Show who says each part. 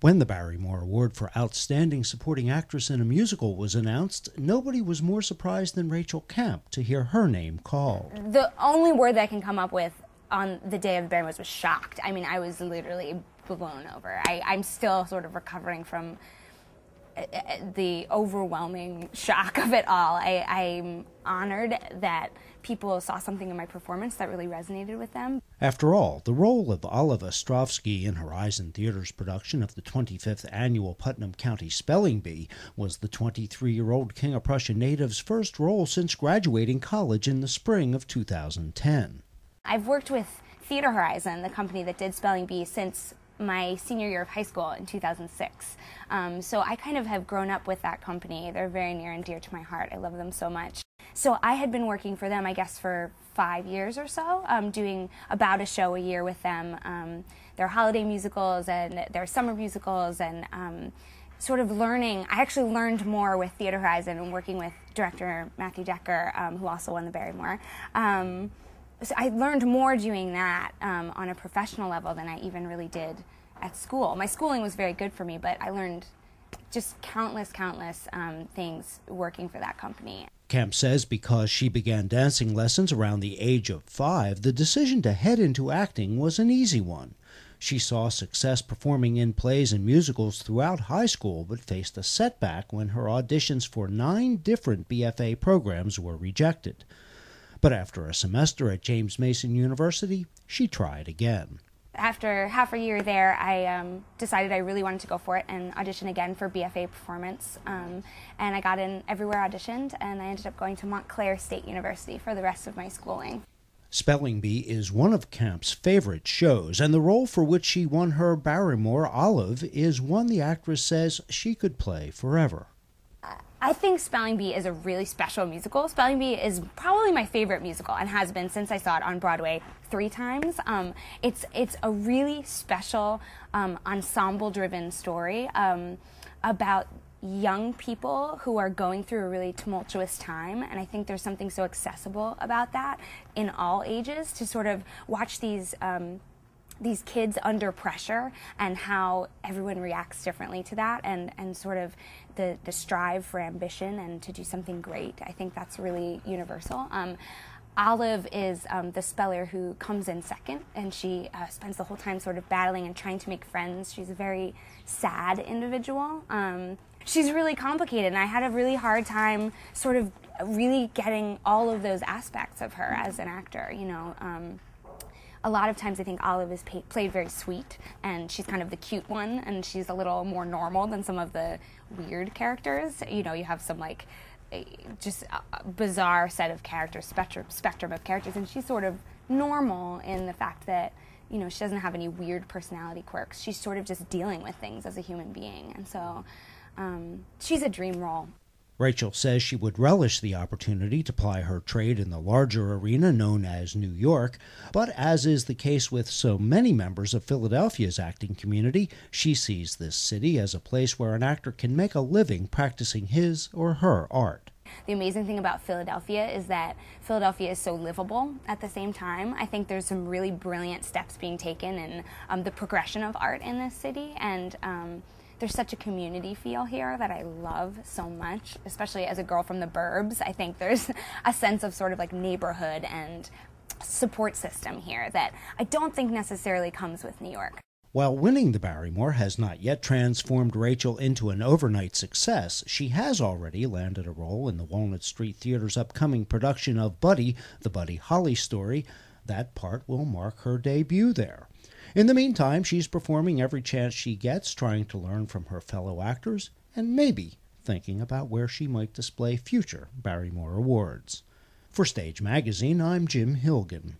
Speaker 1: When the Barrymore Award for Outstanding Supporting Actress in a Musical was announced, nobody was more surprised than Rachel Camp to hear her name called.
Speaker 2: The only word that I can come up with on the day of the Barrymore was shocked. I mean, I was literally blown over. I'm still sort of recovering from the overwhelming shock of it all. I'm honored that people saw something in my performance that really resonated with them.
Speaker 1: After all, the role of Olive Ostrovsky in Horizon Theater's production of the 25th Annual Putnam County Spelling Bee was the 23-year-old King of Prussia native's first role since graduating college in the spring of 2010.
Speaker 2: I've worked with Theater Horizon, the company that did Spelling Bee, since my senior year of high school in 2006. So I kind of have grown up with that company. They're very near and dear to my heart. I love them so much. So I had been working for them, I guess, for 5 years or so, doing about a show a year with them. Their holiday musicals and their summer musicals, and sort of learning. I actually learned more with Theater Horizon and working with director Matthew Decker, who also won the Barrymore. So I learned more doing that on a professional level than I even really did at school. My schooling was very good for me, but I learned just countless things working for that company.
Speaker 1: Camp says because she began dancing lessons around the age of 5, the decision to head into acting was an easy one. She saw success performing in plays and musicals throughout high school, but faced a setback when her auditions for 9 different BFA programs were rejected. But after a semester at James Mason University, she tried again.
Speaker 2: After half a year there, I decided I really wanted to go for it and audition again for BFA performance. And I got in everywhere I auditioned, and I ended up going to Montclair State University for the rest of my schooling.
Speaker 1: Spelling Bee is one of Camp's favorite shows, and the role for which she won her Barrymore, Olive, is one the actress says she could play forever.
Speaker 2: I think Spelling Bee is a really special musical. Spelling Bee is probably my favorite musical and has been since I saw it on Broadway 3 times. It's a really special ensemble-driven story about young people who are going through a really tumultuous time, and I think there's something so accessible about that in all ages, to sort of watch these kids under pressure and how everyone reacts differently to that, and sort of the strive for ambition and to do something great. I think that's really universal. Olive is the speller who comes in second, and she spends the whole time sort of battling and trying to make friends. She's a very sad individual. She's really complicated, and I had a really hard time sort of really getting all of those aspects of her as an actor, you know. A lot of times I think Olive is played very sweet, and she's kind of the cute one, and she's a little more normal than some of the weird characters. You know, you have some like just a bizarre set of characters, spectrum of characters, and she's sort of normal in the fact that, you know, she doesn't have any weird personality quirks. She's sort of just dealing with things as a human being, and so she's a dream role.
Speaker 1: Rachel says she would relish the opportunity to ply her trade in the larger arena known as New York, but as is the case with so many members of Philadelphia's acting community, she sees this city as a place where an actor can make a living practicing his or her art.
Speaker 2: The amazing thing about Philadelphia is that Philadelphia is so livable at the same time. I think there's some really brilliant steps being taken in the progression of art in this city, and there's such a community feel here that I love so much, especially as a girl from the burbs. I think there's a sense of sort of like neighborhood and support system here that I don't think necessarily comes with New York.
Speaker 1: While winning the Barrymore has not yet transformed Rachel into an overnight success, she has already landed a role in the Walnut Street Theater's upcoming production of Buddy, the Buddy Holly story. That part will mark her debut there. In the meantime, she's performing every chance she gets, trying to learn from her fellow actors, and maybe thinking about where she might display future Barrymore Awards. For Stage Magazine, I'm Jim Hilgen.